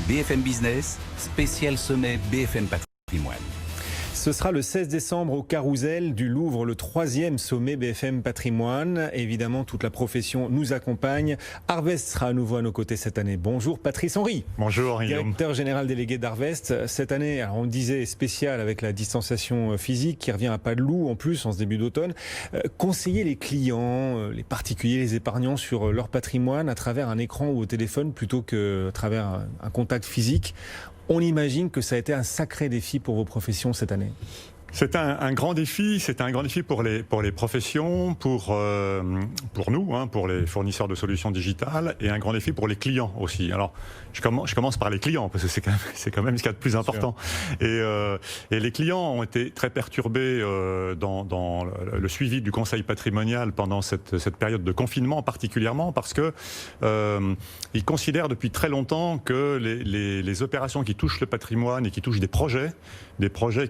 BFM Business, spécial sommet BFM Patrimoine. Ce sera le 16 décembre au Carrousel du Louvre, le 3e sommet BFM Patrimoine. Évidemment, toute la profession nous accompagne. Harvest sera à nouveau à nos côtés cette année. Bonjour Patrice Henry. Bonjour Guillaume. Directeur général délégué d'Harvest. Cette année, alors on le disait, spécial avec la distanciation physique qui revient à pas de loup en plus en ce début d'automne. Conseiller les clients, les particuliers, les épargnants sur leur patrimoine à travers un écran ou au téléphone plutôt qu'à travers un contact physique. On imagine que ça a été un sacré défi pour vos professions cette année. C'est un grand défi. C'est un grand défi pour les professions, pour nous, pour les fournisseurs de solutions digitales, et un grand défi pour les clients aussi. Alors, je commence par les clients parce que c'est quand même ce qu'il y a de plus important. Et les clients ont été très perturbés dans le suivi du conseil patrimonial pendant cette période de confinement particulièrement parce que ils considèrent depuis très longtemps que les opérations qui touchent le patrimoine et qui touchent des projets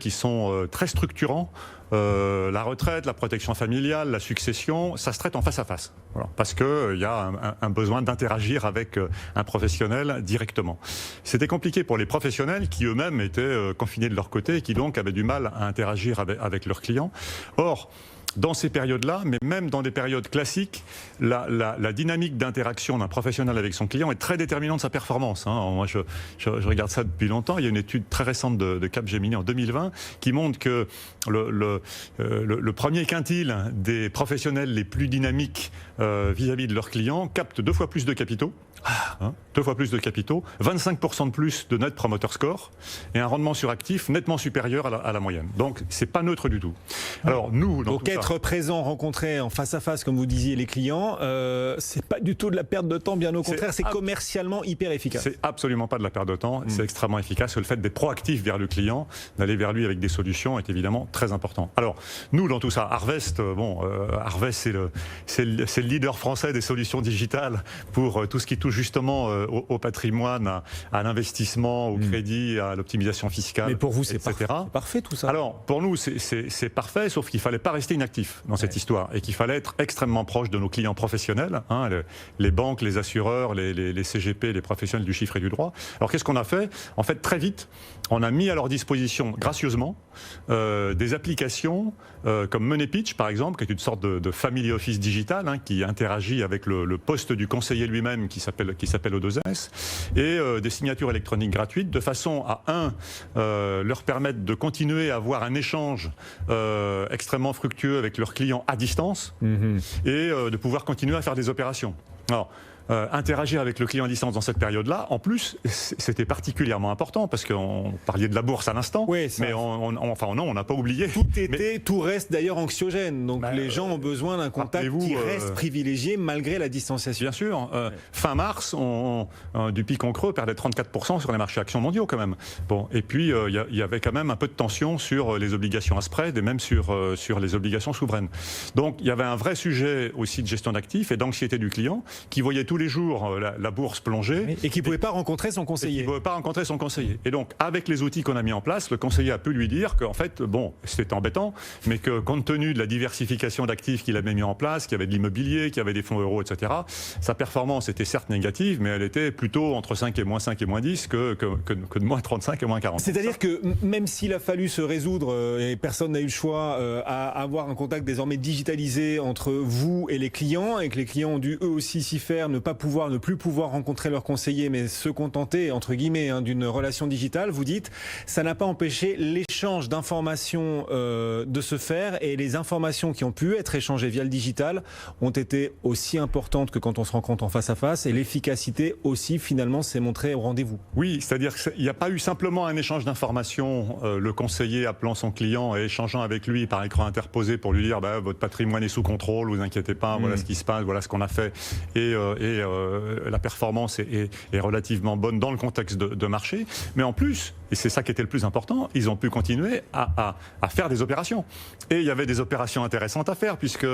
qui sont très structurants, la retraite, la protection familiale, la succession, ça se traite en face à face. Voilà, parce qu'il y a un besoin d'interagir avec un professionnel directement. C'était compliqué pour les professionnels qui eux-mêmes étaient confinés de leur côté et qui donc avaient du mal à interagir avec leurs clients. Or, dans ces périodes-là, mais même dans des périodes classiques, la dynamique d'interaction d'un professionnel avec son client est très déterminante de sa performance. Moi, je regarde ça depuis longtemps. Il y a une étude très récente de Capgemini en 2020 qui montre que le premier quintile des professionnels les plus dynamiques vis-à-vis de leurs clients capte 2 fois plus de capitaux. 2 fois plus de capitaux, 25% de plus de net promoter score et un rendement sur actif nettement supérieur à la moyenne. Donc c'est pas neutre du tout. Alors nous, dans donc être présent, rencontrer en face à face, comme vous disiez, les clients, c'est pas du tout de la perte de temps, bien au contraire, c'est commercialement hyper efficace. C'est absolument pas de la perte de temps, c'est extrêmement efficace. Le fait d'être proactif vers le client, d'aller vers lui avec des solutions est évidemment très important. Alors nous, dans tout ça, Harvest, Harvest c'est le leader français des solutions digitales pour tout ce qui touche justement au patrimoine, à l'investissement, au crédit, à l'optimisation fiscale. Mais pour vous, c'est parfait tout ça. Alors, pour nous, c'est parfait, sauf qu'il ne fallait pas rester inactif dans cette histoire et qu'il fallait être extrêmement proche de nos clients professionnels, les banques, les assureurs, les CGP, les professionnels du chiffre et du droit. Alors, qu'est-ce qu'on a fait ? En fait, très vite, on a mis à leur disposition, gracieusement, des applications comme Money Pitch, par exemple, qui est une sorte de family office digital qui interagit avec le poste du conseiller lui-même qui s'appelle O2S, et des signatures électroniques gratuites de façon à, leur permettre de continuer à avoir un échange extrêmement fructueux avec leurs clients à distance et de pouvoir continuer à faire des opérations. Alors, interagir avec le client à distance dans cette période-là, en plus, c'était particulièrement important parce qu'on parlait de la bourse à l'instant, mais on n'a pas oublié. Tout reste d'ailleurs anxiogène, donc les gens ont besoin d'un contact qui reste privilégié malgré la distanciation. Bien sûr. Fin mars, du pic en creux, perdait 34% sur les marchés actions mondiaux quand même. Bon, et puis il y avait quand même un peu de tension sur les obligations à spread et même sur les obligations souveraines. Donc il y avait un vrai sujet aussi de gestion d'actifs et d'anxiété du client qui voyait tous les jours la bourse plonger. Et qui ne pouvait pas rencontrer son conseiller. Et donc, avec les outils qu'on a mis en place, le conseiller a pu lui dire qu'en fait, c'était embêtant, mais que compte tenu de la diversification d'actifs qu'il avait mis en place, qu'il y avait de l'immobilier, qu'il y avait des fonds euros, etc., sa performance était certes négative, mais elle était plutôt entre 5 et moins 5 et moins 10 que de moins 35 et moins 40. C'est-à-dire que même s'il a fallu se résoudre, et personne n'a eu le choix, à avoir un contact désormais digitalisé entre vous et les clients, et que les clients ont dû eux aussi s'y faire, ne plus pouvoir rencontrer leur conseiller, mais se contenter, entre guillemets, d'une relation digitale, vous dites, ça n'a pas empêché l'échange d'informations de se faire, et les informations qui ont pu être échangées via le digital ont été aussi importantes que quand on se rencontre en face à face, et l'efficacité aussi, finalement, s'est montrée au rendez-vous. Oui, c'est-à-dire qu'il n'y a pas eu simplement un échange d'informations, le conseiller appelant son client et échangeant avec lui par écran interposé pour lui dire votre patrimoine est sous contrôle, vous inquiétez pas, voilà ce qui se passe, voilà ce qu'on a fait, et la performance est relativement bonne dans le contexte de marché. Mais en plus, et c'est ça qui était le plus important, ils ont pu continuer à faire des opérations. Et il y avait des opérations intéressantes à faire, puisque,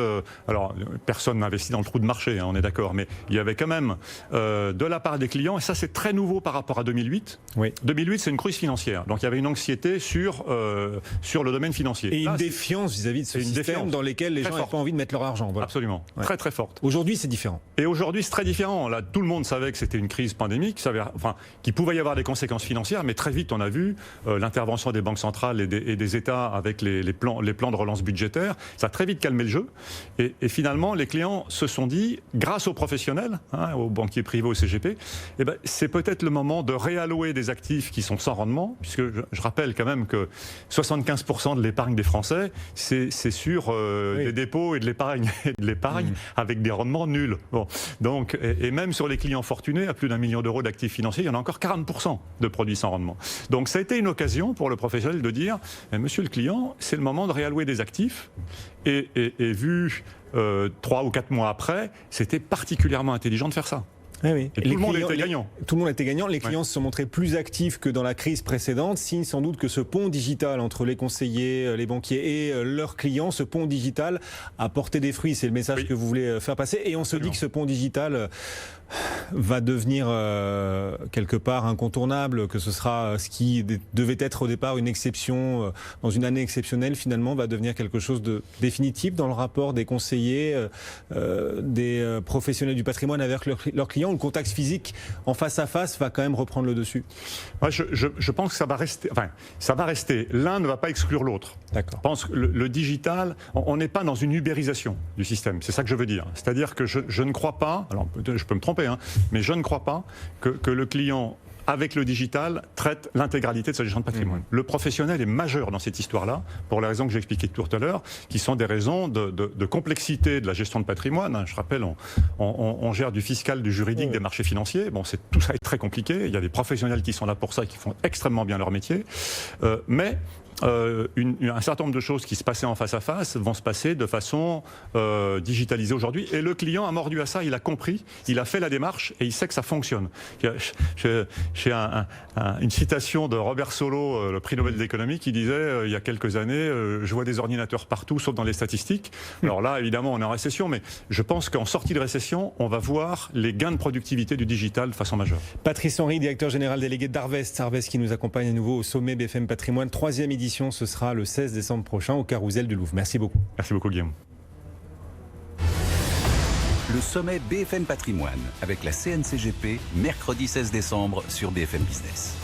alors, personne n'investit dans le trou de marché, hein, on est d'accord, mais il y avait quand même de la part des clients, et ça c'est très nouveau par rapport à 2008. Oui. 2008, c'est une crise financière, donc il y avait une anxiété sur le domaine financier. Et là, une défiance vis-à-vis de ce système dans lequel les gens n'avaient pas envie de mettre leur argent. Voilà. Absolument, Ouais. très très forte. Aujourd'hui, c'est différent. Et aujourd'hui, c'est très différent. Là, tout le monde savait que c'était une crise pandémique, qu'il pouvait y avoir des conséquences financières, mais très vite, on a vu l'intervention des banques centrales et des États avec les plans de relance budgétaire. Ça a très vite calmé le jeu. Et finalement, les clients se sont dit, grâce aux professionnels, hein, aux banquiers privés, au CGP, eh ben, c'est peut-être le moment de réallouer des actifs qui sont sans rendement, puisque je rappelle quand même que 75% de l'épargne des Français, c'est sur des dépôts et de l'épargne avec des rendements nuls. Bon. Donc, et même sur les clients fortunés, à plus d'1 million d'euros d'actifs financiers, il y en a encore 40% de produits sans rendement. Donc ça a été une occasion pour le professionnel de dire monsieur le client, c'est le moment de réallouer des actifs. Et vu 3 ou 4 mois après, c'était particulièrement intelligent de faire ça. Oui, oui. Et tout le monde était gagnant. Tout le monde était gagnant. Les clients se sont montrés plus actifs que dans la crise précédente, signe sans doute que ce pont digital entre les conseillers, les banquiers et leurs clients, ce pont digital a porté des fruits. C'est le message que vous voulez faire passer. Et on se dit que ce pont digital va devenir quelque part incontournable, que ce sera ce qui devait être au départ une exception dans une année exceptionnelle, finalement va devenir quelque chose de définitif dans le rapport des conseillers, des professionnels du patrimoine avec leurs clients. Le contact physique en face à face va quand même reprendre le dessus. Moi, je pense que ça va rester. Enfin, ça va rester. L'un ne va pas exclure l'autre. D'accord. Je pense que le digital, on n'est pas dans une ubérisation du système. C'est ça que je veux dire. C'est-à-dire que je ne crois pas. Alors, je peux me tromper, hein, mais je ne crois pas que le client, avec le digital, traite l'intégralité de sa gestion de patrimoine. Le professionnel est majeur dans cette histoire-là, pour les raisons que j'ai expliquées tout à l'heure, qui sont des raisons de complexité de la gestion de patrimoine. Je rappelle, on gère du fiscal, du juridique, des marchés financiers. Bon, tout ça est très compliqué. Il y a des professionnels qui sont là pour ça et qui font extrêmement bien leur métier. Mais un certain nombre de choses qui se passaient en face à face vont se passer de façon digitalisée aujourd'hui. Et le client a mordu à ça, il a compris, il a fait la démarche et il sait que ça fonctionne. J'ai une citation de Robert Solow, le prix Nobel d'économie, qui disait il y a quelques années, je vois des ordinateurs partout, sauf dans les statistiques. Alors là, évidemment, on est en récession, mais je pense qu'en sortie de récession, on va voir les gains de productivité du digital de façon majeure. Patrice Henry, directeur général délégué d'Arvest. Arvest qui nous accompagne à nouveau au sommet BFM Patrimoine. 3e édition, ce sera le 16 décembre prochain au Carrousel du Louvre. Merci beaucoup. Merci beaucoup, Guillaume. Le sommet BFM Patrimoine avec la CNCGP, mercredi 16 décembre sur BFM Business.